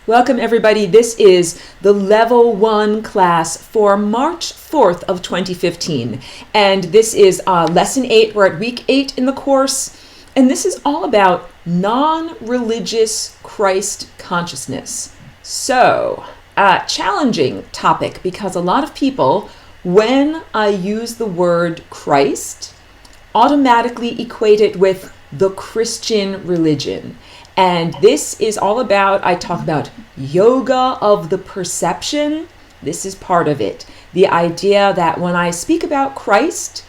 Welcome everybody. This is the Level 1 class for March 4th of 2015. And this is Lesson 8. We're at Week 8 in the course. And this is all about non-religious Christ consciousness. So, challenging topic because a lot of people, when I use the word Christ, automatically equate it with the Christian religion. And this is all about, I talk about yoga of the perception. This is part of it. The idea that when I speak about Christ,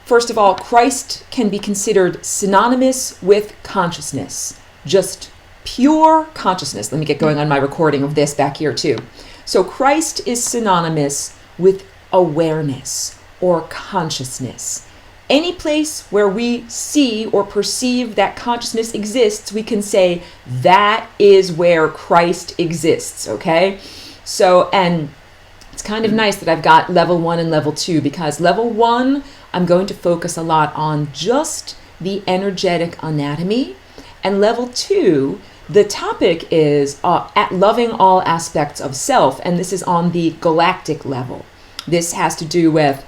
first of all, Christ can be considered synonymous with consciousness, just pure consciousness. Let me get going on my recording of this back here too. So Christ is synonymous with awareness or consciousness. Any place where we see or perceive that consciousness exists, we can say that is where Christ exists, okay? So, and it's kind of nice that I've got level 1 and level 2 because level 1, I'm going to focus a lot on just the energetic anatomy. And level 2, the topic is at loving all aspects of self, and this is on the galactic level. This has to do with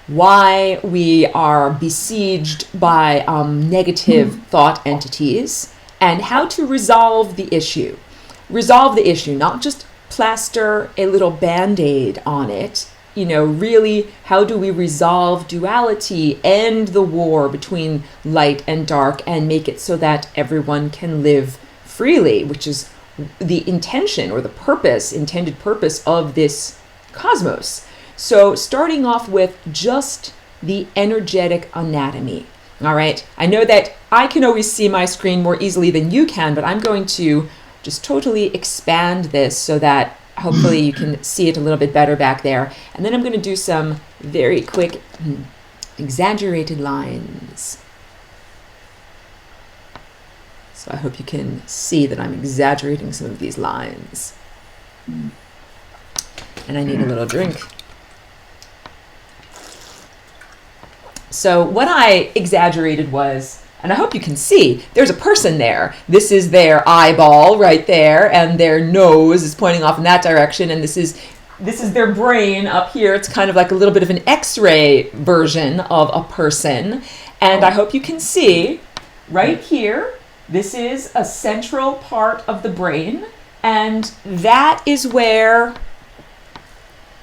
why we are besieged by negative thought entities and how to resolve the issue. Resolve the issue, not just plaster a little band-aid on it. You know, really, how do we resolve duality, end the war between light and dark, and make it so that everyone can live freely, which is the intention or the purpose, intended purpose of this cosmos. So starting off with just the energetic anatomy, all right? I know that I can always see my screen more easily than you can, but I'm going to just totally expand this so that hopefully you can see it a little bit better back there. And then I'm going to do some very quick exaggerated lines. So I hope you can see that I'm exaggerating some of these lines. And I need a little drink. So what I exaggerated was, and I hope you can see, there's a person there. This is their eyeball right there, and their nose is pointing off in that direction, and this is their brain up here. It's kind of like a little bit of an X-ray version of a person. And I hope you can see right here, this is a central part of the brain, and that is where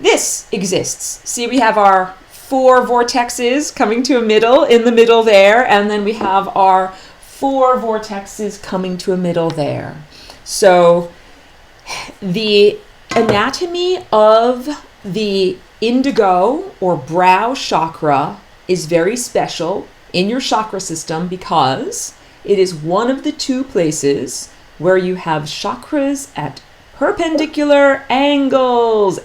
this exists. See, we have our 4 vortexes coming to a middle in the middle there, and then we have our 4 vortexes coming to a middle there. So the anatomy of the indigo or brow chakra is very special in your chakra system because it is one of the 2 places where you have chakras at perpendicular angles.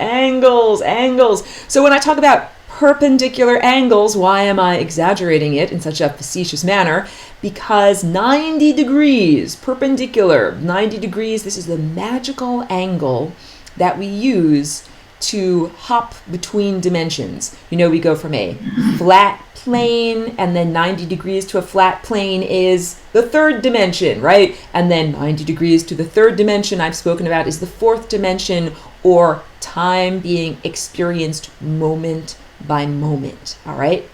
So when I talk about perpendicular angles, why am I exaggerating it in such a facetious manner? Because 90 degrees, perpendicular, 90 degrees, this is the magical angle that we use to hop between dimensions. You know, we go from a flat plane, and then 90 degrees to a flat plane is the 3rd dimension, right? And then 90 degrees to the 3rd dimension I've spoken about is the 4th dimension, or time being experienced moment by moment, all right?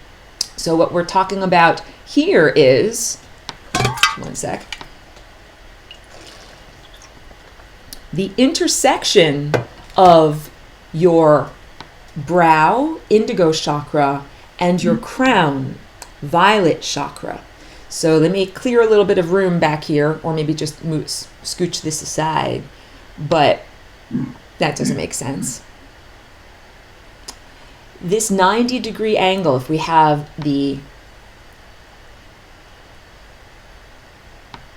So what we're talking about here is, one sec, the intersection of your brow, indigo chakra, and your crown, violet chakra. So let me clear a little bit of room back here, or maybe just scooch this aside, but that doesn't make sense. This 90-degree angle, if we have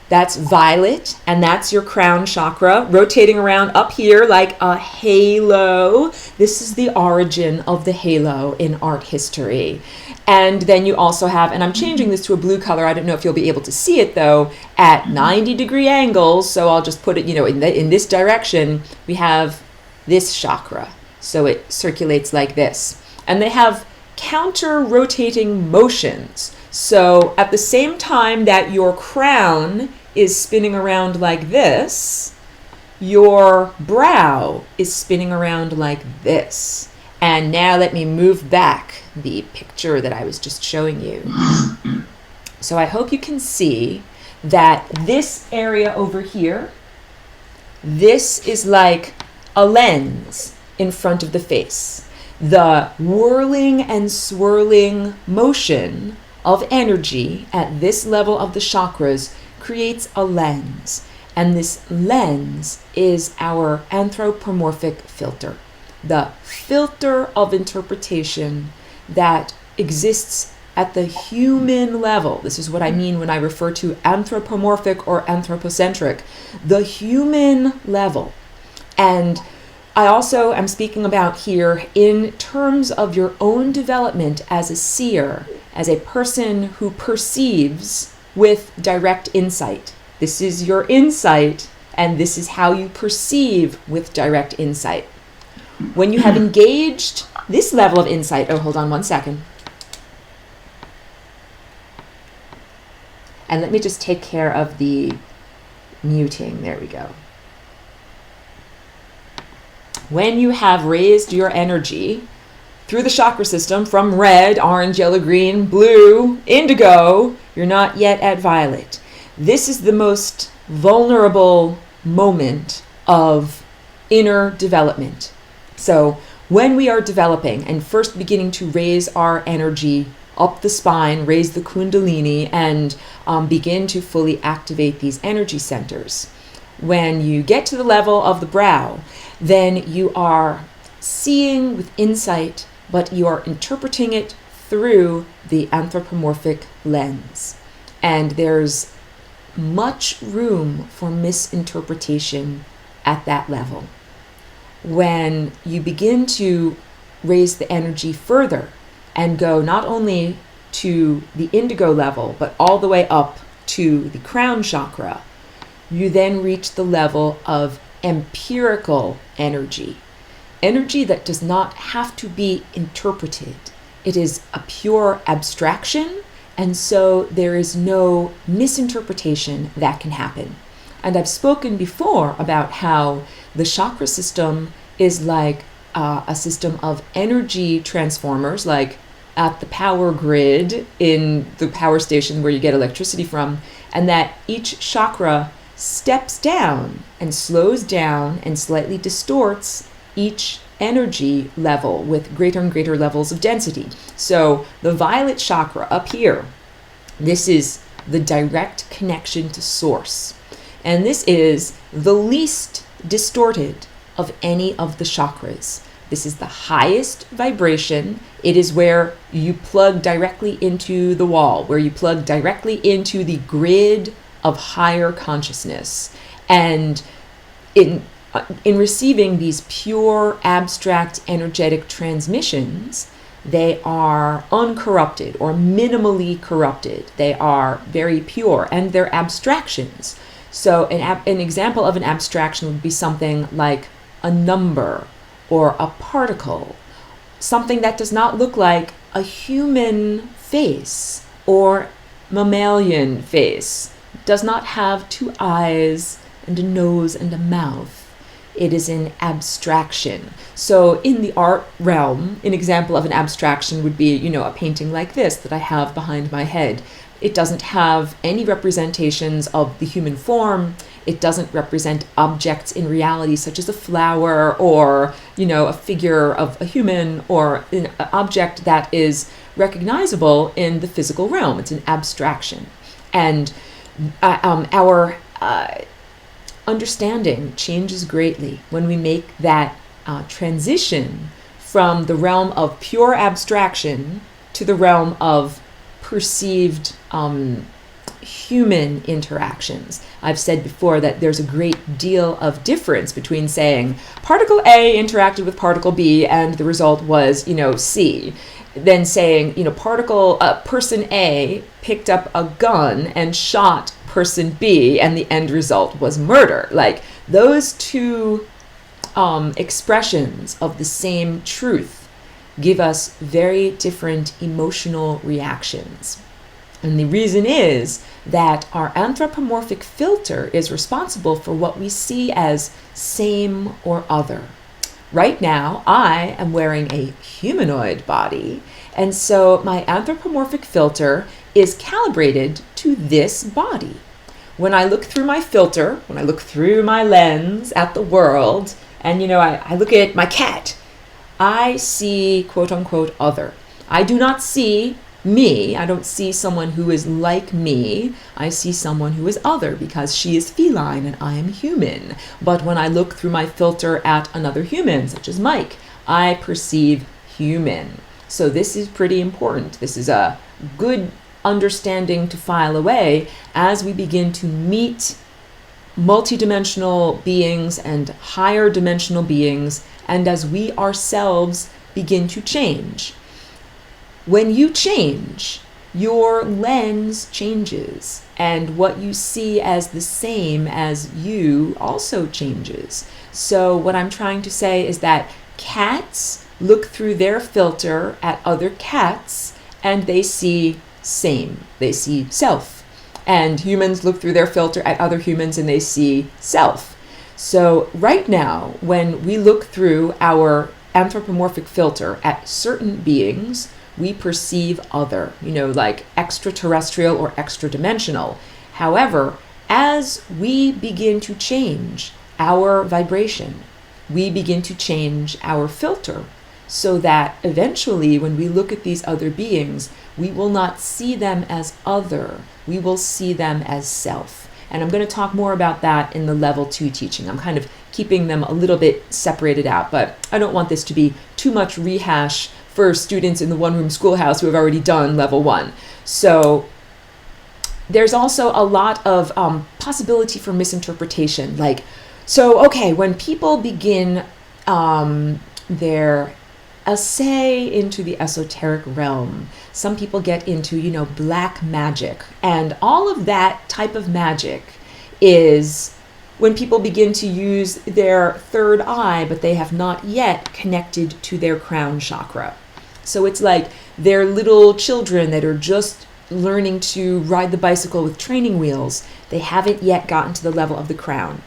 that's violet, and that's your crown chakra, rotating around up here like a halo. This is the origin of the halo in art history. And then you also have, and I'm changing this to a blue color, I don't know if you'll be able to see it though, at 90-degree angles, so I'll just put it, you know, in this direction, we have this chakra. So it circulates like this. And they have counter-rotating motions. So at the same time that your crown is spinning around like this, your brow is spinning around like this. And now let me move back the picture that I was just showing you. So I hope you can see that this area over here, this is like a lens in front of the face. The whirling and swirling motion of energy at this level of the chakras creates a lens. And this lens is our anthropomorphic filter, the filter of interpretation that exists at the human level. This is what I mean when I refer to anthropomorphic or anthropocentric, the human level. And I also am speaking about here in terms of your own development as a seer, as a person who perceives with direct insight. This is your insight, and this is how you perceive with direct insight. When you have engaged this level of insight, oh, hold on one second. And let me just take care of the muting. There we go. When you have raised your energy through the chakra system from red, orange, yellow, green, blue, indigo, you're not yet at violet. This is the most vulnerable moment of inner development. So when we are developing and first beginning to raise our energy up the spine, raise the kundalini, and begin to fully activate these energy centers, when you get to the level of the brow, then you are seeing with insight, but you are interpreting it through the anthropomorphic lens. And there's much room for misinterpretation at that level. When you begin to raise the energy further and go not only to the indigo level, but all the way up to the crown chakra, you then reach the level of empirical energy. Energy that does not have to be interpreted. It is a pure abstraction, and so there is no misinterpretation that can happen. And I've spoken before about how the chakra system is like a system of energy transformers, like at the power grid in the power station where you get electricity from, and that each chakra steps down and slows down and slightly distorts each energy level with greater and greater levels of density. So the violet chakra up here, this is the direct connection to source. And this is the least distorted of any of the chakras. This is the highest vibration. It is where you plug directly into the wall, where you plug directly into the grid of higher consciousness. And in receiving these pure, abstract, energetic transmissions, they are uncorrupted or minimally corrupted. They are very pure, and they're abstractions. So an example of an abstraction would be something like a number or a particle, something that does not look like a human face or mammalian face, does not have two eyes and a nose and a mouth. It is an abstraction. So in the art realm, an example of an abstraction would be, a painting like this that I have behind my head. It doesn't have any representations of the human form. It doesn't represent objects in reality, such as a flower or, a figure of a human or an object that is recognizable in the physical realm. It's an abstraction. And our understanding changes greatly when we make that transition from the realm of pure abstraction to the realm of perceived human interactions. I've said before that there's a great deal of difference between saying particle A interacted with particle B and the result was, C, than saying, person A picked up a gun and shot person B and the end result was murder. Like those two expressions of the same truth give us very different emotional reactions. And the reason is that our anthropomorphic filter is responsible for what we see as same or other. Right now, I am wearing a humanoid body, and so my anthropomorphic filter is calibrated to this body. When I look through my filter, when I look through my lens at the world, and I look at my cat, I see quote unquote other. I do not see me. I don't see someone who is like me. I see someone who is other because she is feline and I am human. But when I look through my filter at another human, such as Mike, I perceive human. So this is pretty important. This is a good understanding to file away as we begin to meet multidimensional beings and higher dimensional beings, and as we ourselves begin to change. When you change, your lens changes, and what you see as the same as you also changes. So what I'm trying to say is that cats look through their filter at other cats and they see same, they see self. And humans look through their filter at other humans and they see self. So right now, when we look through our anthropomorphic filter at certain beings, we perceive other, like extraterrestrial or extra-dimensional. However, as we begin to change our vibration, we begin to change our filter so that eventually when we look at these other beings, we will not see them as other, we will see them as self. And I'm going to talk more about that in the level 2 teaching. I'm kind of keeping them a little bit separated out, but I don't want this to be too much rehash for students in the one-room schoolhouse who have already done level 1. So there's also a lot of possibility for misinterpretation. Okay, when people begin their essay into the esoteric realm, some people get into, black magic. And all of that type of magic is when people begin to use their third eye, but they have not yet connected to their crown chakra. So it's like they're little children that are just learning to ride the bicycle with training wheels. They haven't yet gotten to the level of the crown.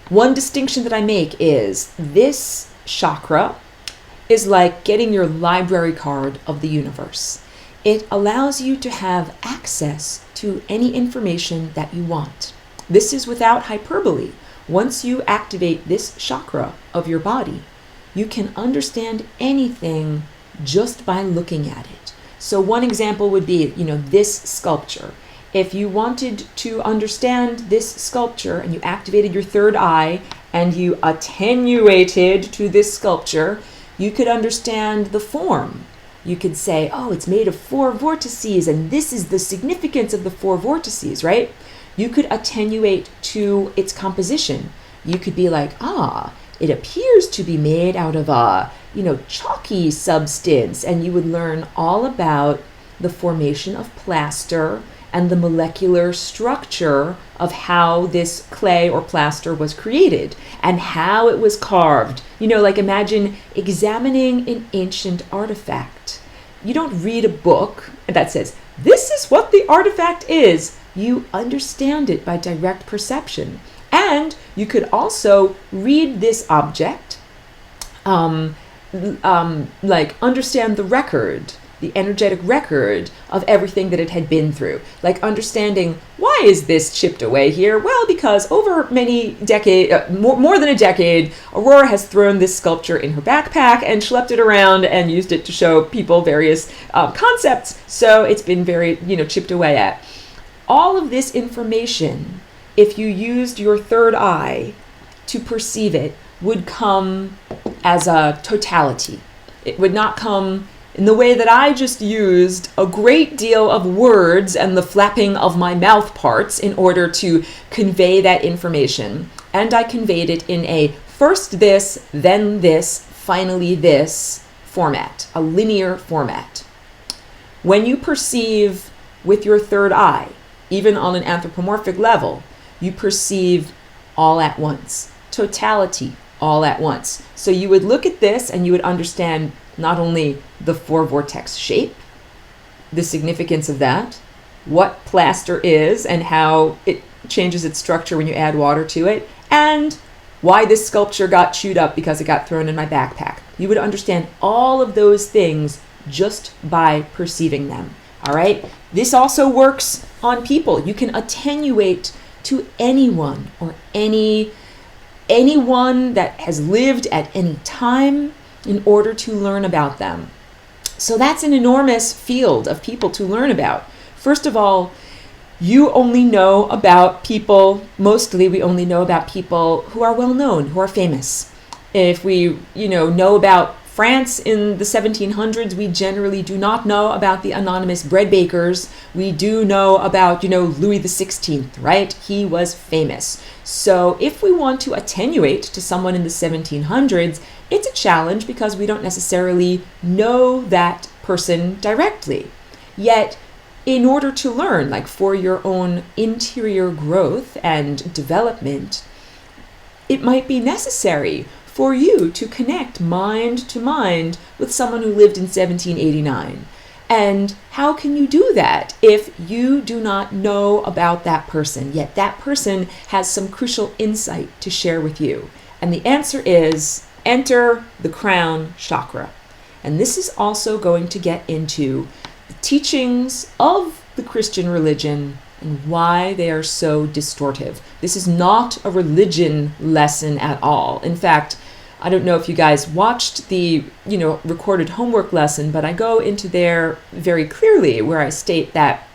One distinction that I make is this chakra is like getting your library card of the universe. It allows you to have access to any information that you want. This is without hyperbole. Once you activate this chakra of your body, you can understand anything just by looking at it. So one example would be, this sculpture. If you wanted to understand this sculpture and you activated your third eye and you attenuated to this sculpture, you could understand the form. You could say, oh, it's made of 4 vortices and this is the significance of the 4 vortices, right? You could attenuate to its composition. You could be like, it appears to be made out of a, chalky substance. And you would learn all about the formation of plaster and the molecular structure of how this clay or plaster was created and how it was carved. Imagine examining an ancient artifact. You don't read a book that says, this is what the artifact is. You understand it by direct perception. And you could also read this object, understand the record, the energetic record of everything that it had been through. Like understanding, why is this chipped away here? Well, because over many decades, more than a decade, Aurora has thrown this sculpture in her backpack and schlepped it around and used it to show people various concepts. So it's been very, chipped away at. All of this information, if you used your third eye to perceive it, would come as a totality. It would not come in the way that I just used a great deal of words and the flapping of my mouth parts in order to convey that information. And I conveyed it in a first this, then this, finally this format, a linear format. When you perceive with your third eye, even on an anthropomorphic level, you perceive all at once, totality all at once. So you would look at this and you would understand not only the 4 vortex shape, the significance of that, what plaster is and how it changes its structure when you add water to it, and why this sculpture got chewed up because it got thrown in my backpack. You would understand all of those things just by perceiving them. All right? This also works on people. You can attenuate to anyone or anyone that has lived at any time in order to learn about them. So that's an enormous field of people to learn about. First of all, you only know about people, mostly we only know about people who are well known, who are famous. If we, know about France in the 1700s, we generally do not know about the anonymous bread bakers. We do know about, Louis XVI, right? He was famous. So if we want to attenuate to someone in the 1700s, it's a challenge because we don't necessarily know that person directly. Yet, in order to learn, like for your own interior growth and development, it might be necessary for you to connect mind to mind with someone who lived in 1789. And how can you do that if you do not know about that person, yet that person has some crucial insight to share with you? And the answer is enter the crown chakra. And this is also going to get into the teachings of the Christian religion and why they are so distortive. This is not a religion lesson at all. In fact, I don't know if you guys watched the, recorded homework lesson, but I go into there very clearly where I state that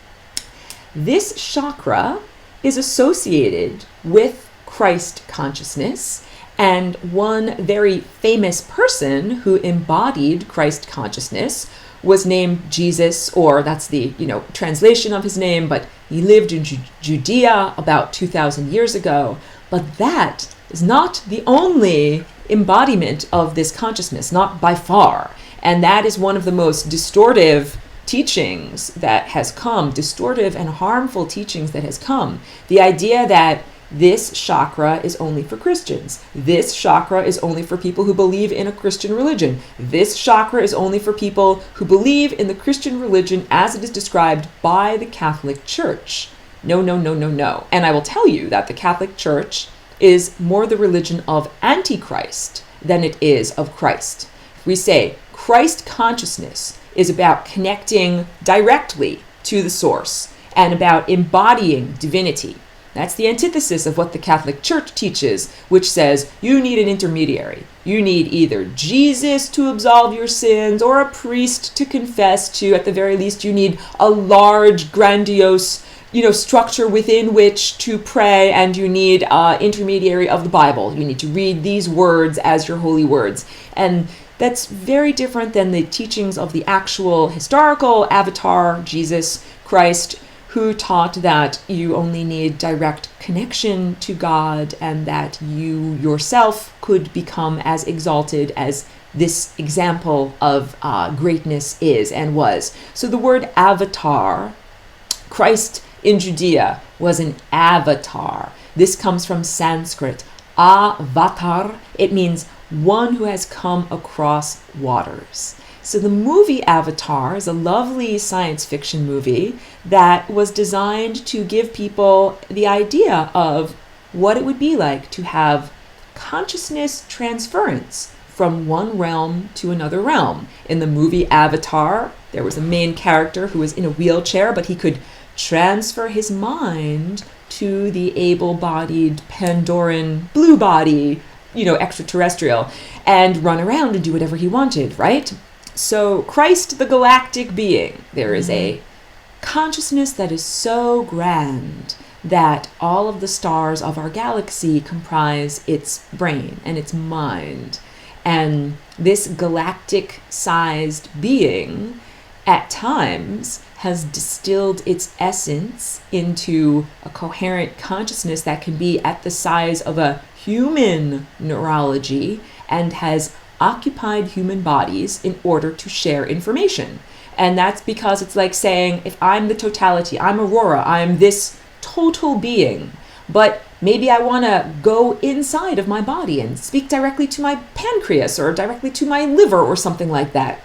this chakra is associated with Christ consciousness, and one very famous person who embodied Christ consciousness was named Jesus, or that's the, translation of his name, but he lived in Judea about 2,000 years ago. But that is not the only embodiment of this consciousness, not by far. And that is one of the most distortive teachings that has come, distortive and harmful teachings that has come. The idea that this chakra is only for Christians. This chakra is only for people who believe in a Christian religion. This chakra is only for people who believe in the Christian religion as it is described by the Catholic Church. No, no, no, no, no. And I will tell you that the Catholic Church is more the religion of Antichrist than it is of Christ. We say Christ consciousness is about connecting directly to the source and about embodying divinity. That's the antithesis of what the Catholic Church teaches, which says you need an intermediary. You need either Jesus to absolve your sins or a priest to confess to. At the very least, you need a large, grandiose, structure within which to pray, and you need intermediary of the Bible. You need to read these words as your holy words. And that's very different than the teachings of the actual historical avatar, Jesus Christ, who taught that you only need direct connection to God and that you yourself could become as exalted as this example of greatness is and was. So the word avatar, Christ in Judea was an avatar. This comes from Sanskrit. Avatar, it means one who has come across waters. So the movie Avatar is a lovely science fiction movie that was designed to give people the idea of what it would be like to have consciousness transference from one realm to another realm. In the movie Avatar, there was a main character who was in a wheelchair, but he could transfer his mind to the able-bodied Pandoran blue body, extraterrestrial, and run around and do whatever he wanted, right? So Christ, the galactic being, there is a consciousness that is so grand that all of the stars of our galaxy comprise its brain and its mind. And this galactic-sized being, at times, has distilled its essence into a coherent consciousness that can be at the size of a human neurology and has occupied human bodies in order to share information. And that's because it's like saying, if I'm the totality, I'm Aurora, I'm this total being, but maybe I want to go inside of my body and speak directly to my pancreas or directly to my liver or something like that.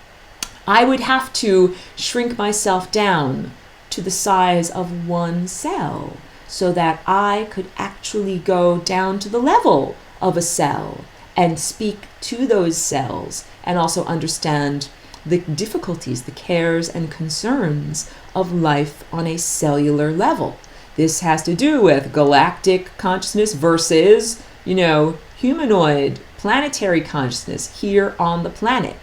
I would have to shrink myself down to the size of one cell so that I could actually go down to the level of a cell and speak to those cells and also understand the difficulties, the cares and concerns of life on a cellular level. This has to do with galactic consciousness versus, humanoid, planetary consciousness here on the planet.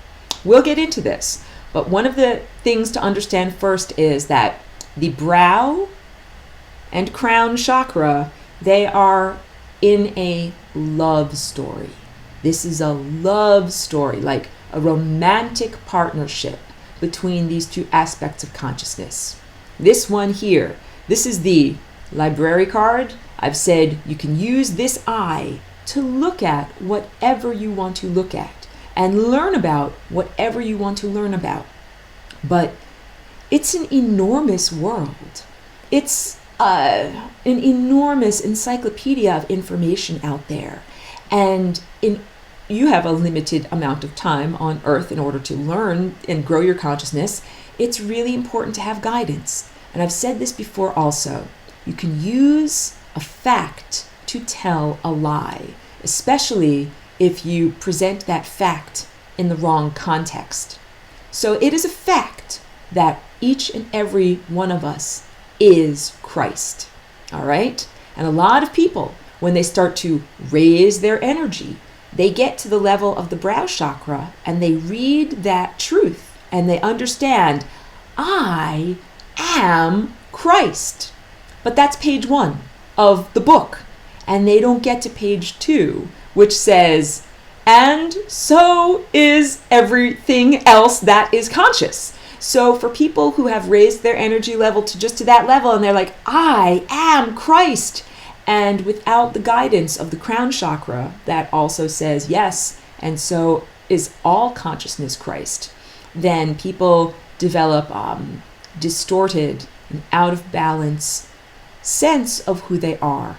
We'll get into this, but one of the things to understand first is that the brow and crown chakra, they are in a love story. This is a love story, like a romantic partnership between these two aspects of consciousness. This one here, this is the library card. I've said you can use this eye to look at whatever you want to look at and learn about whatever you want to learn about. But it's an enormous world. It's an enormous encyclopedia of information out there. And you have a limited amount of time on Earth in order to learn and grow your consciousness. It's really important to have guidance. And I've said this before also. You can use a fact to tell a lie, especially if you present that fact in the wrong context. So it is a fact that each and every one of us is Christ. All right? And a lot of people, when they start to raise their energy, they get to the level of the brow chakra and they read that truth and they understand, I am Christ. But that's page 1 of the book. And they don't get to page 2, which says, and so is everything else that is conscious. So for people who have raised their energy level to that level and they're like, I am Christ. And without the guidance of the crown chakra that also says, yes, and so is all consciousness Christ, then people develop distorted and out of balance sense of who they are.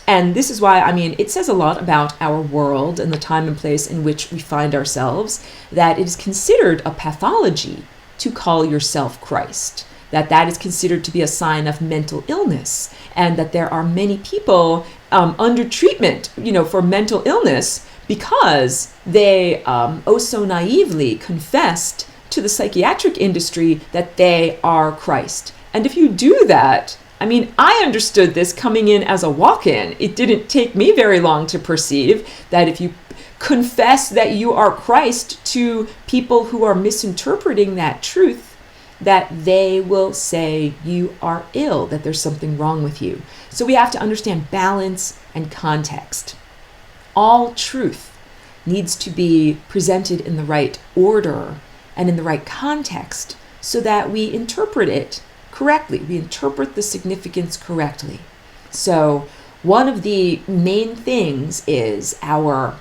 And this is why, it says a lot about our world and the time and place in which we find ourselves, that it is considered a pathology to call yourself Christ, that is considered to be a sign of mental illness, and that there are many people under treatment, for mental illness because they so naively confessed to the psychiatric industry that they are Christ. And if you do that, I understood this coming in as a walk-in. It didn't take me very long to perceive that if you confess that you are Christ to people who are misinterpreting that truth, that they will say you are ill, that there's something wrong with you. So we have to understand balance and context. All truth needs to be presented in the right order and in the right context so that we interpret it correctly. We interpret the significance correctly. So one of the main things is our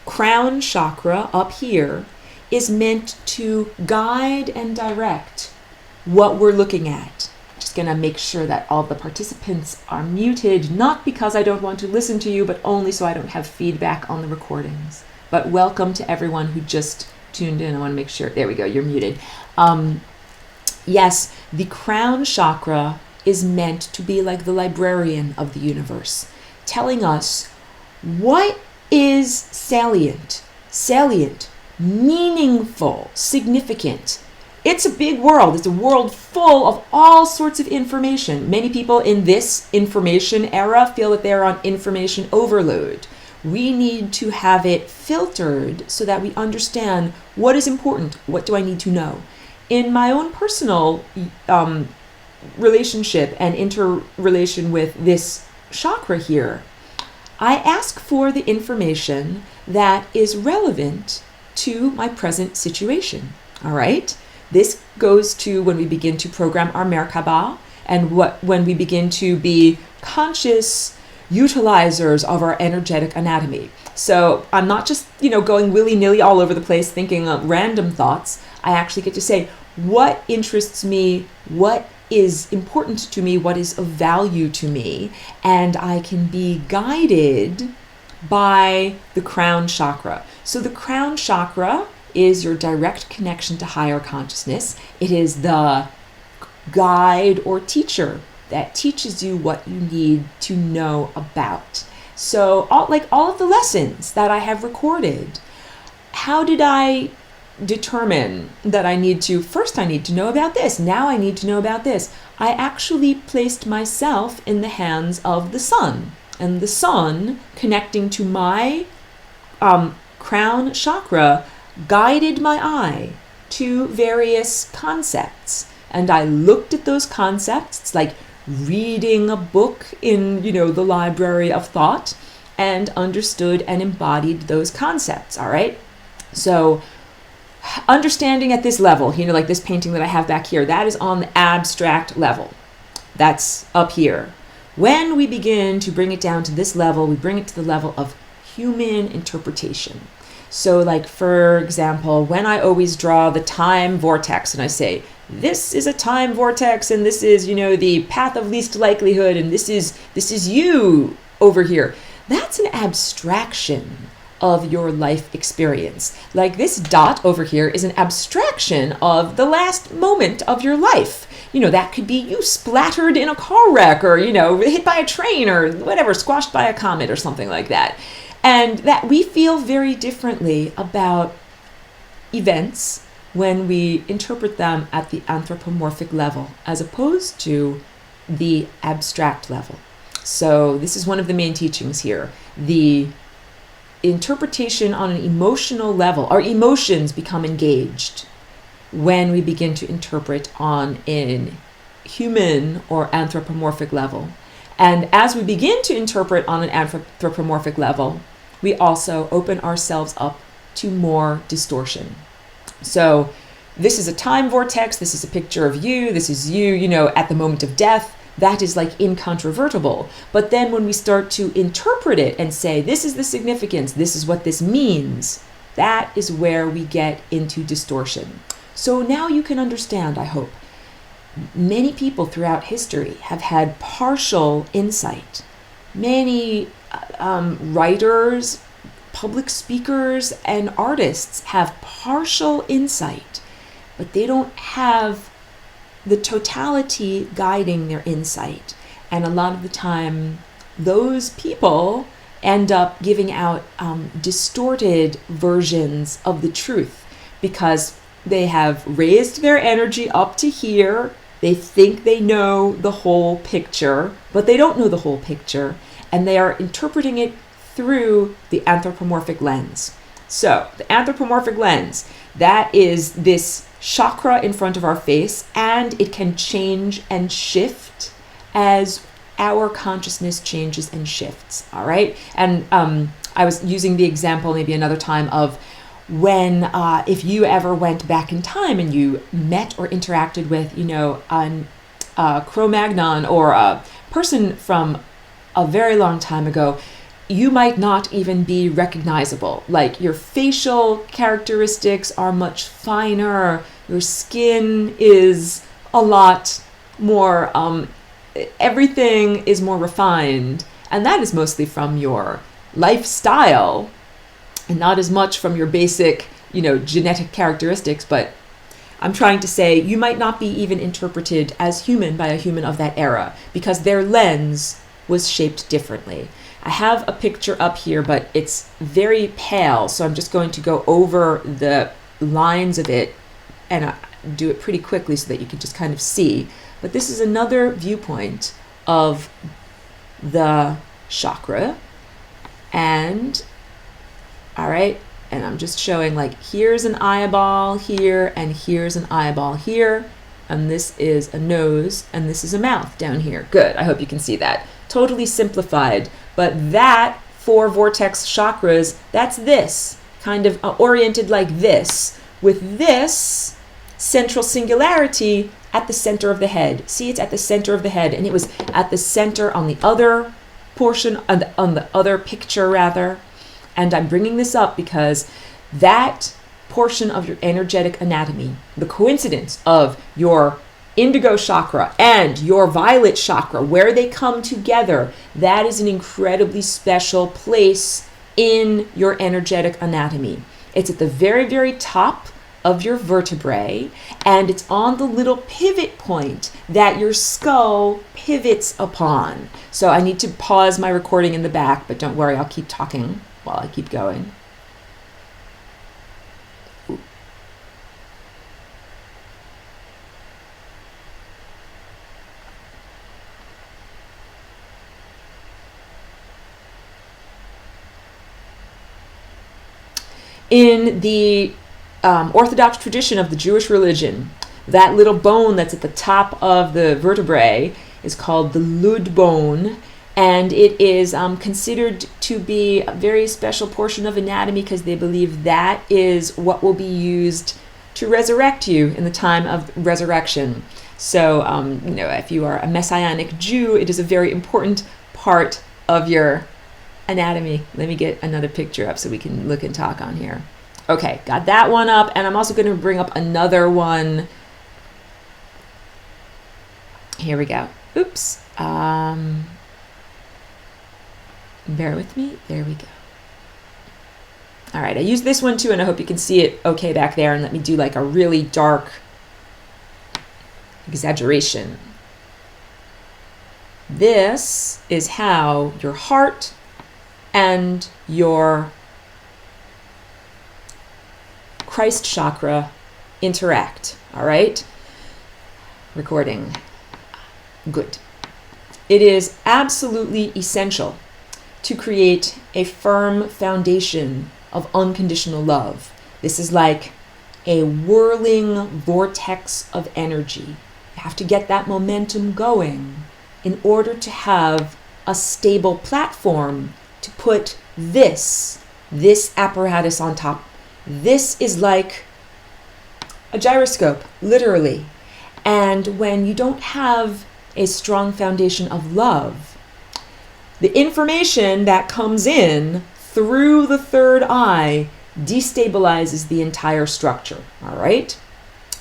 crown chakra up here is meant to guide and direct what we're looking at. Just going to make sure that all the participants are muted, not because I don't want to listen to you, but only so I don't have feedback on the recordings. But welcome to everyone who just tuned in. I want to make sure, there we go, you're muted. Yes, the crown chakra is meant to be like the librarian of the universe, telling us what is salient, meaningful, significant. It's a big world. It's a world full of all sorts of information. Many people in this information era feel that they're on information overload. We need to have it filtered so that we understand what is important. What do I need to know? In my own personal relationship and interrelation with this chakra here, I ask for the information that is relevant to my present situation. All right? This goes to when we begin to program our Merkaba and when we begin to be conscious utilizers of our energetic anatomy. So I'm not just, going willy-nilly all over the place thinking of random thoughts. I actually get to say what interests me, what is important to me, what is of value to me, and I can be guided by the crown chakra. So the crown chakra is your direct connection to higher consciousness. It is the guide or teacher that teaches you what you need to know about. So all of the lessons that I have recorded, how did I determine that I need to know about this. Now I need to know about this. I actually placed myself in the hands of the sun, and the sun connecting to my crown chakra guided my eye to various concepts. And I looked at those concepts. It's like reading a book in, the library of thought, and understood and embodied those concepts. All right. So understanding at this level, like this painting that I have back here, that is on the abstract level. That's up here. When we begin to bring it down to this level, we bring it to the level of human interpretation. So like, for example, when I always draw the time vortex and I say, this is a time vortex and this is, the path of least likelihood and this is you over here. That's an abstraction of your life experience. Like this dot over here is an abstraction of the last moment of your life. That could be you splattered in a car wreck or, hit by a train or whatever, squashed by a comet or something like that. And that we feel very differently about events when we interpret them at the anthropomorphic level as opposed to the abstract level. So this is one of the main teachings here. The interpretation on an emotional level, our emotions become engaged when we begin to interpret on an human or anthropomorphic level. And as we begin to interpret on an anthropomorphic level, we also open ourselves up to more distortion. So this is a time vortex. This is a picture of you. This is you, at the moment of death. That is like incontrovertible. But then when we start to interpret it and say, this is the significance, this is what this means, that is where we get into distortion. So now you can understand, I hope, many people throughout history have had partial insight. Many writers, public speakers, and artists have partial insight, but they don't have the totality guiding their insight. And a lot of the time, those people end up giving out distorted versions of the truth because they have raised their energy up to here. They think they know the whole picture, but they don't know the whole picture, and they are interpreting it through the anthropomorphic lens. So the anthropomorphic lens, that is this chakra in front of our face, and it can change and shift as our consciousness changes and shifts. All right. And I was using the example maybe another time of when if you ever went back in time and you met or interacted with, a Cro-Magnon or a person from a very long time ago, you might not even be recognizable. Like your facial characteristics are much finer. Your skin is a lot more, everything is more refined. And that is mostly from your lifestyle and not as much from your basic, genetic characteristics. But I'm trying to say you might not be even interpreted as human by a human of that era because their lens was shaped differently. I have a picture up here, but it's very pale, so I'm just going to go over the lines of it and do it pretty quickly so that you can just kind of see. But this is another viewpoint of the chakra. And, all right, and I'm just showing like here's an eyeball here and here's an eyeball here. And this is a nose and this is a mouth down here. Good, I hope you can see that. Totally simplified. But that, for vortex chakras, that's this, kind of oriented like this, with this central singularity at the center of the head. See, it's at the center of the head, and it was at the center on the other portion, on the other picture, rather. And I'm bringing this up because that portion of your energetic anatomy, the coincidence of your indigo chakra and your violet chakra, where they come together, that is an incredibly special place in your energetic anatomy. It's at the very, very top of your vertebrae, and it's on the little pivot point that your skull pivots upon. So I need to pause my recording in the back, but don't worry, I'll keep talking while I keep going. In the Orthodox tradition of the Jewish religion, that little bone that's at the top of the vertebrae is called the lud bone, and it is considered to be a very special portion of anatomy because they believe that is what will be used to resurrect you in the time of resurrection. So, if you are a Messianic Jew, it is a very important part of your anatomy. Let me get another picture up so we can look and talk on here. Okay, got that one up, and I'm also going to bring up another one. Here we go. Oops. Bear with me. There we go. All right, I used this one too, and I hope you can see it okay back there, and let me do like a really dark exaggeration. This is how your heart and your Christ chakra interact. All right? Recording. Good. It is absolutely essential to create a firm foundation of unconditional love. This is like a whirling vortex of energy. You have to get that momentum going in order to have a stable platform to put this apparatus on top. This is like a gyroscope, literally. And when you don't have a strong foundation of love, the information that comes in through the third eye destabilizes the entire structure, all right?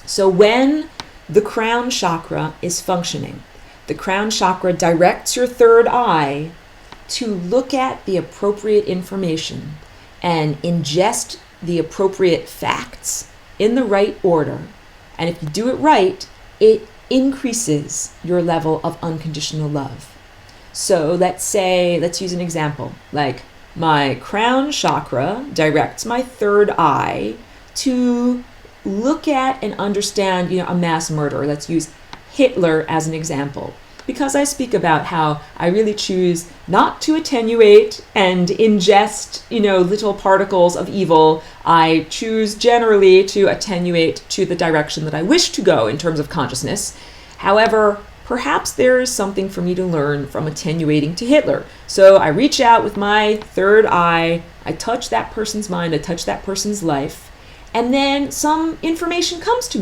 So when the crown chakra is functioning, the crown chakra directs your third eye to look at the appropriate information and ingest the appropriate facts in the right order. And if you do it right, it increases your level of unconditional love. So let's use an example. Like my crown chakra directs my third eye to look at and understand, a mass murderer. Let's use Hitler as an example. Because I speak about how I really choose not to attenuate and ingest, little particles of evil. I choose generally to attenuate to the direction that I wish to go in terms of consciousness. However, perhaps there is something for me to learn from attenuating to Hitler. So I reach out with my third eye, I touch that person's mind, I touch that person's life, and then some information comes to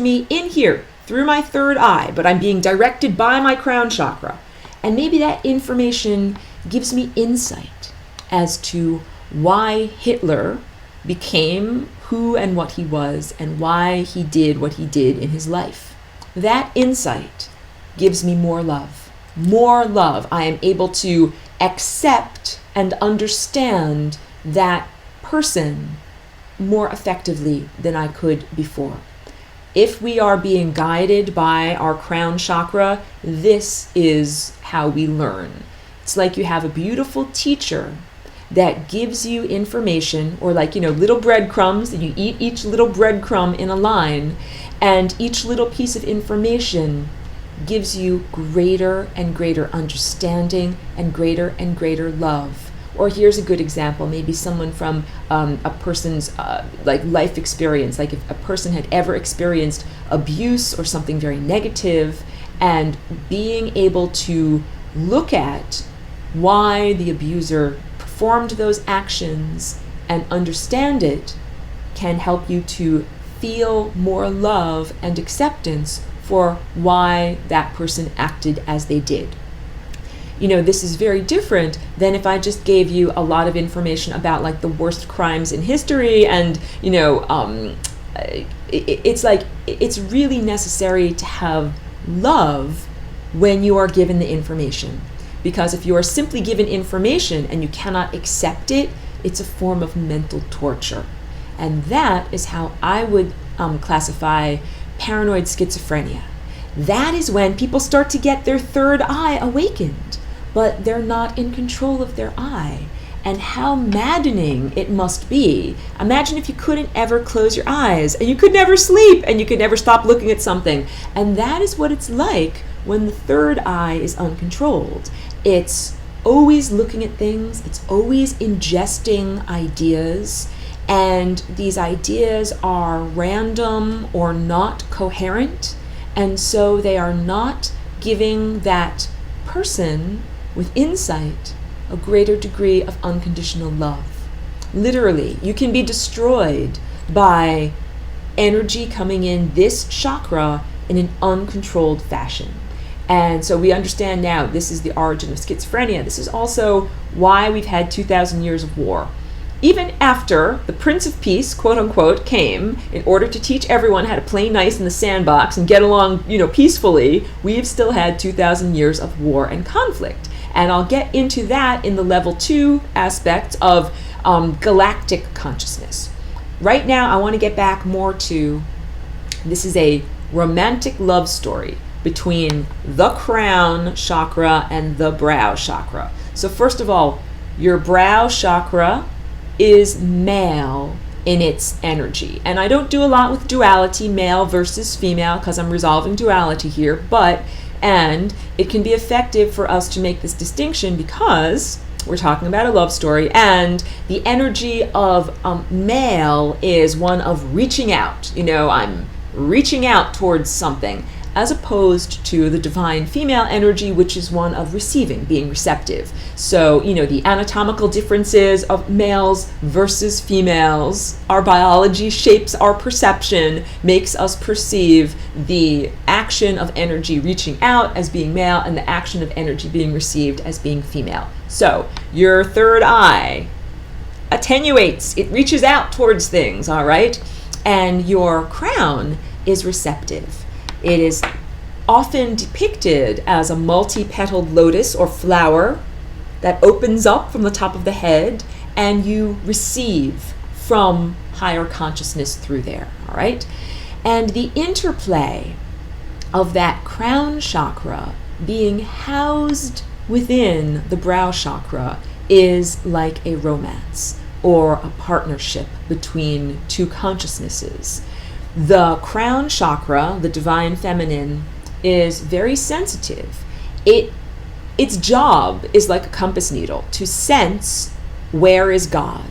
me in here, through my third eye, but I'm being directed by my crown chakra. And maybe that information gives me insight as to why Hitler became who and what he was and why he did what he did in his life. That insight gives me more love. More love. I am able to accept and understand that person more effectively than I could before. If we are being guided by our crown chakra, this is how we learn. It's like you have a beautiful teacher that gives you information, or like, little breadcrumbs, and you eat each little breadcrumb in a line, and each little piece of information gives you greater and greater understanding and greater love. Or here's a good example, maybe someone from a person's life experience, like if a person had ever experienced abuse or something very negative, and being able to look at why the abuser performed those actions and understand it can help you to feel more love and acceptance for why that person acted as they did. This is very different than if I just gave you a lot of information about like the worst crimes in history, and it's really necessary to have love when you are given the information, because if you are simply given information and you cannot accept it, it's a form of mental torture. And that is how I would classify paranoid schizophrenia. That is when people start to get their third eye awakened, but they're not in control of their eye. And how maddening it must be. Imagine if you couldn't ever close your eyes, and you could never sleep, and you could never stop looking at something. And that is what it's like when the third eye is uncontrolled. It's always looking at things, it's always ingesting ideas, and these ideas are random or not coherent, and so they are not giving that person with insight a greater degree of unconditional love. Literally, you can be destroyed by energy coming in this chakra in an uncontrolled fashion. And so we understand now this is the origin of schizophrenia. This is also why we've had 2,000 years of war. Even after the Prince of Peace, quote unquote, came in order to teach everyone how to play nice in the sandbox and get along, peacefully, we've still had 2,000 years of war and conflict. And I'll get into that in the level 2 aspect of galactic consciousness. Right now, I want to get back more to, this is a romantic love story between the crown chakra and the brow chakra. So first of all, your brow chakra is male in its energy. And I don't do a lot with duality, male versus female, because I'm resolving duality here, and it can be effective for us to make this distinction because we're talking about a love story, and the energy of male is one of reaching out. I'm reaching out towards something, as opposed to the divine female energy, which is one of receiving, being receptive. So, the anatomical differences of males versus females, our biology shapes our perception, makes us perceive the action of energy reaching out as being male and the action of energy being received as being female. So, your third eye attenuates, it reaches out towards things, all right? And your crown is receptive. It is often depicted as a multi-petaled lotus or flower that opens up from the top of the head, and you receive from higher consciousness through there, all right? And the interplay of that crown chakra being housed within the brow chakra is like a romance or a partnership between two consciousnesses. The crown chakra, the divine feminine, is very sensitive. Its job is like a compass needle to sense where is God,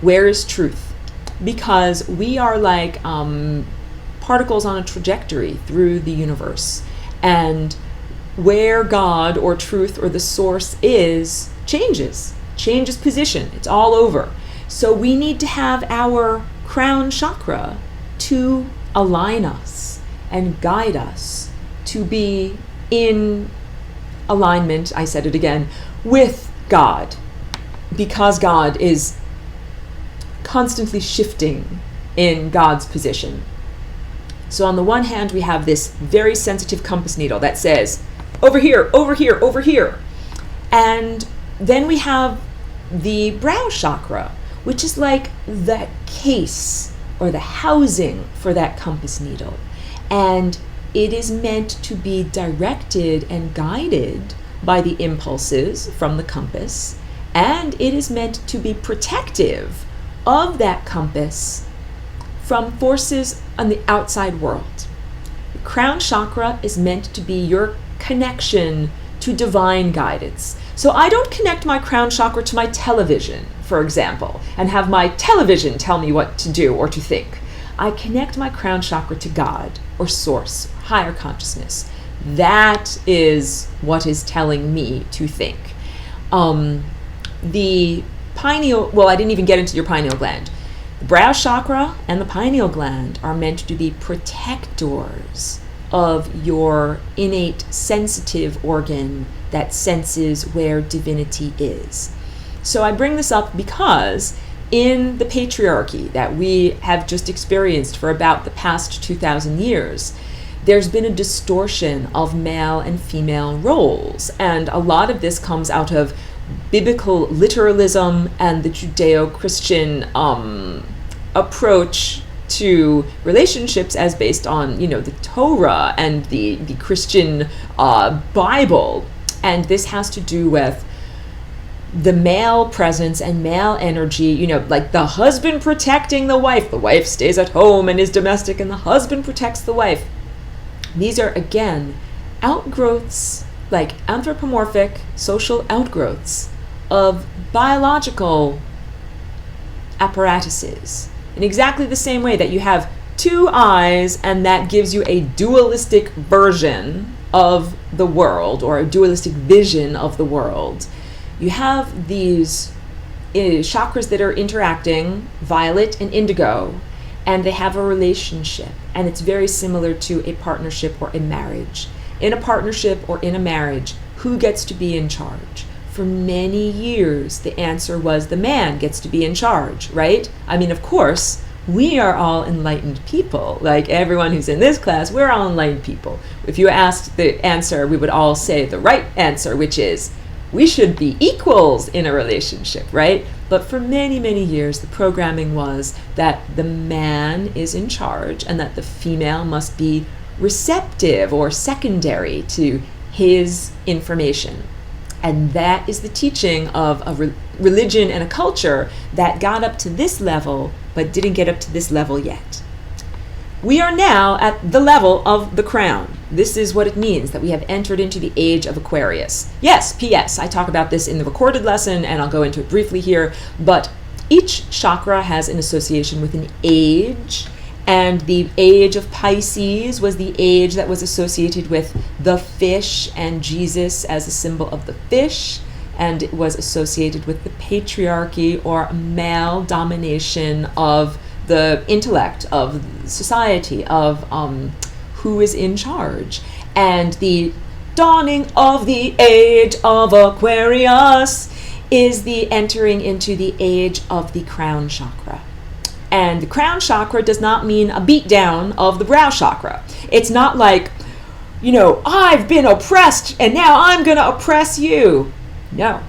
where is truth, because we are like particles on a trajectory through the universe, and where God or truth or the source is changes position. It's all over. So we need to have our crown chakra to align us and guide us to be in alignment, I said it again, with God, because God is constantly shifting in God's position. So on the one hand, we have this very sensitive compass needle that says, over here, over here, over here. And then we have the brow chakra, which is like the case or the housing for that compass needle. And it is meant to be directed and guided by the impulses from the compass, and it is meant to be protective of that compass from forces on the outside world. The crown chakra is meant to be your connection to divine guidance. So I don't connect my crown chakra to my television, for example, and have my television tell me what to do or to think. I connect my crown chakra to God or source, higher consciousness. That is what is telling me to think. The pineal, well, I didn't even get into your pineal gland. The brow chakra and the pineal gland are meant to be protectors of your innate sensitive organ that senses where divinity is. So I bring this up because in the patriarchy that we have just experienced for about the past 2,000 years, there's been a distortion of male and female roles. And a lot of this comes out of biblical literalism and the Judeo-Christian approach to relationships as based on, the Torah and the Christian Bible. And this has to do with the male presence and male energy, like the husband protecting the wife stays at home and is domestic, and the husband protects the wife. These are, again, outgrowths, like anthropomorphic social outgrowths of biological apparatuses. In exactly the same way that you have two eyes and that gives you a dualistic version of the world, or a dualistic vision of the world, you have these chakras that are interacting, violet and indigo, and they have a relationship, and it's very similar to a partnership or a marriage. In a partnership or in a marriage, who gets to be in charge? For many years, the answer was the man gets to be in charge, right? I mean, of course, we are all enlightened people. Like everyone who's in this class, we're all enlightened people. If you asked the answer, we would all say the right answer, which is we should be equals in a relationship, right? But for many, many years, the programming was that the man is in charge and that the female must be receptive or secondary to his information. And that is the teaching of a religion and a culture that got up to this level, but didn't get up to this level yet. We are now at the level of the crown. This is what it means that we have entered into the age of Aquarius. Yes, P.S. I talk about this in the recorded lesson, and I'll go into it briefly here, but each chakra has an association with an age, and the age of Pisces was the age that was associated with the fish and Jesus as a symbol of the fish, and it was associated with the patriarchy or male domination of the intellect of society, of who is in charge. And the dawning of the age of Aquarius is the entering into the age of the crown chakra. And the crown chakra does not mean a beatdown of the brow chakra. It's not like, I've been oppressed and now I'm going to oppress you. No,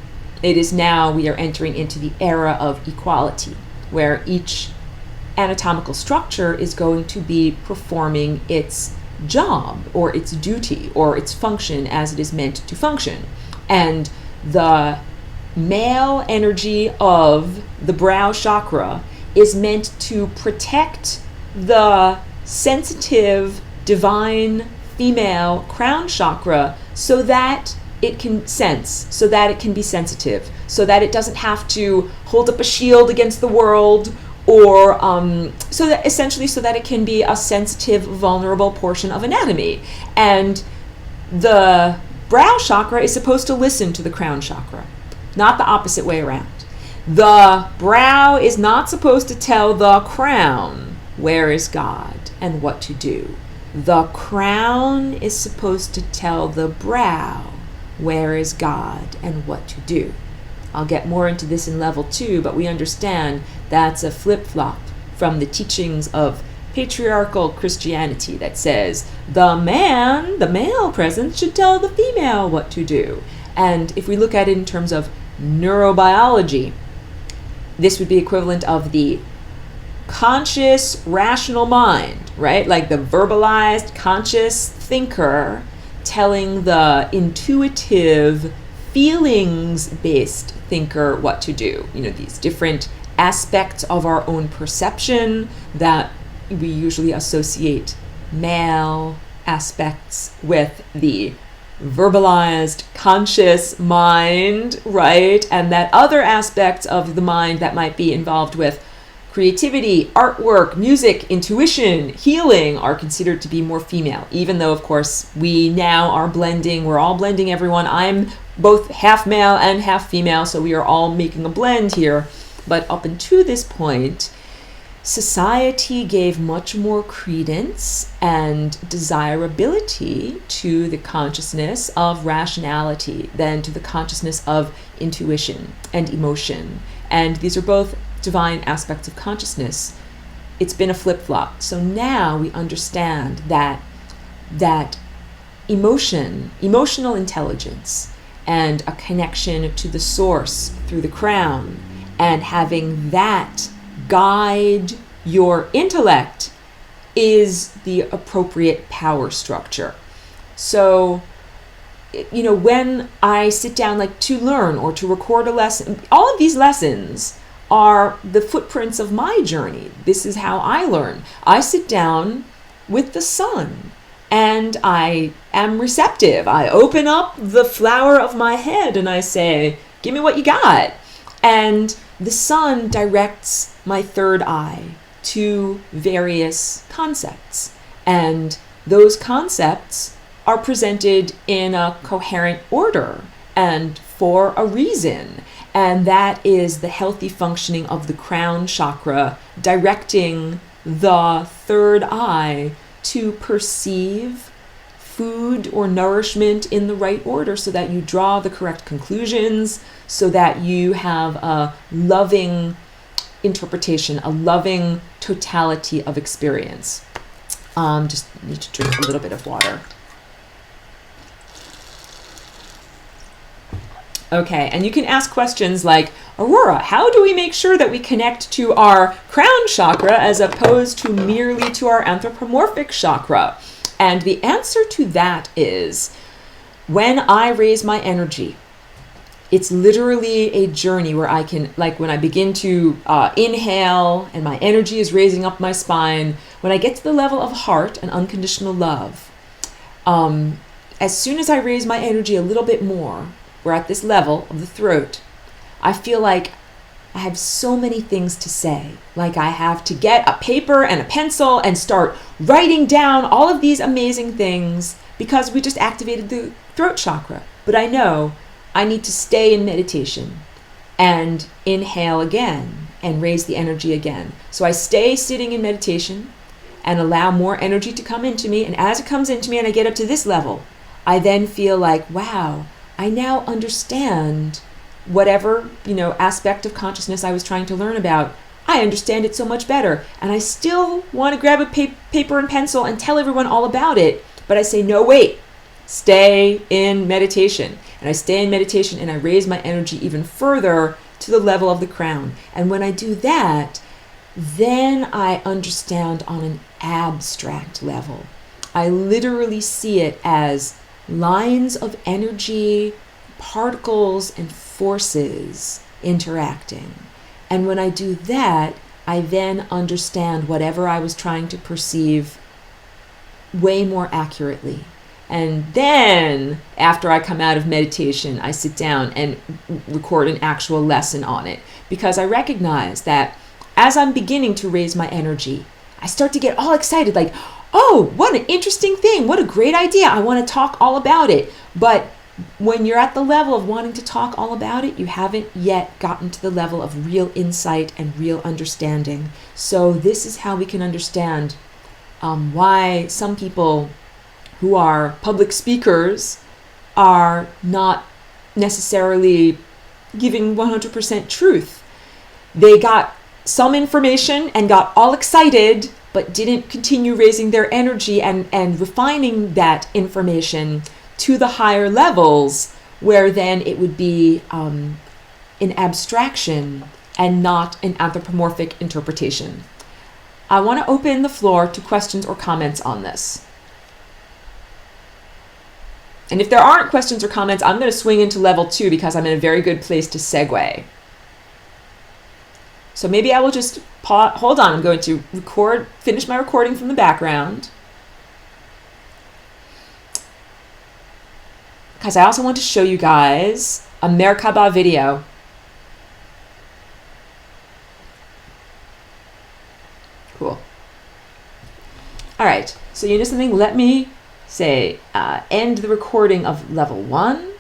it is now we are entering into the era of equality, where each anatomical structure is going to be performing its job or its duty or its function as it is meant to function. And the male energy of the brow chakra is meant to protect the sensitive, divine female crown chakra so that it can sense, so that it can be sensitive, so that it doesn't have to hold up a shield against the world, or so that it can be a sensitive, vulnerable portion of anatomy. And the brow chakra is supposed to listen to the crown chakra, not the opposite way around. The brow is not supposed to tell the crown where is God and what to do. The crown is supposed to tell the brow where is God and what to do. I'll get more into this in level 2, but we understand that's a flip-flop from the teachings of patriarchal Christianity that says the male presence, should tell the female what to do. And if we look at it in terms of neurobiology, this would be equivalent of the conscious, rational mind, right? Like the verbalized, conscious thinker telling the intuitive, feelings-based thinker what to do. These different aspects of our own perception that we usually associate male aspects with the verbalized conscious mind, right? And that other aspects of the mind that might be involved with creativity, artwork, music, intuition, healing are considered to be more female, even though, of course, we're all blending everyone. I'm both half male and half female, so we are all making a blend here. But up until this point, society gave much more credence and desirability to the consciousness of rationality than to the consciousness of intuition and emotion. And these are both divine aspects of consciousness. It's been a flip-flop. So now we understand that emotional intelligence and a connection to the source through the crown, and having that guide Your intellect is the appropriate power structure. So, when I sit down to learn or to record a lesson, all of these lessons are the footprints of my journey. This is how I learn. I sit down with the sun and I am receptive. I open up the flower of my head and I say, give me what you got. And the sun directs my third eye to various concepts. And those concepts are presented in a coherent order and for a reason. And that is the healthy functioning of the crown chakra, directing the third eye to perceive food or nourishment in the right order so that you draw the correct conclusions, so that you have a loving interpretation, a loving totality of experience. Just need to drink a little bit of water. Okay, and you can ask questions like, Aurora, how do we make sure that we connect to our crown chakra as opposed to merely to our anthropomorphic chakra? And the answer to that is, when I raise my energy, it's literally a journey where I can, when I begin to inhale and my energy is raising up my spine, when I get to the level of heart and unconditional love, as soon as I raise my energy a little bit more, we're at this level of the throat, I feel like I have so many things to say. Like I have to get a paper and a pencil and start writing down all of these amazing things because we just activated the throat chakra. But I know I need to stay in meditation and inhale again and raise the energy again. So I stay sitting in meditation and allow more energy to come into me. And as it comes into me and I get up to this level, I then feel like, wow, I now understand whatever, aspect of consciousness I was trying to learn about. I understand it so much better. And I still want to grab a paper and pencil and tell everyone all about it. But I say, no, wait, stay in meditation. And I stay in meditation and I raise my energy even further to the level of the crown. And when I do that, then I understand on an abstract level. I literally see it as lines of energy, particles, and forces interacting. And when I do that, I then understand whatever I was trying to perceive way more accurately. And then, after I come out of meditation, I sit down and record an actual lesson on it. Because I recognize that as I'm beginning to raise my energy, I start to get all excited, like, oh, what an interesting thing. What a great idea. I want to talk all about it. But when you're at the level of wanting to talk all about it, you haven't yet gotten to the level of real insight and real understanding. So this is how we can understand why some people who are public speakers are not necessarily giving 100% truth. They got some information and got all excited, but didn't continue raising their energy and refining that information to the higher levels, where then it would be an abstraction and not an anthropomorphic interpretation. I want to open the floor to questions or comments on this. And if there aren't questions or comments, I'm going to swing into level 2 because I'm in a very good place to segue. So maybe I will just hold on. I'm going to finish my recording from the background, because I also want to show you guys a Merkaba video. Cool. All right. So you know something? Let me say end the recording of level 1.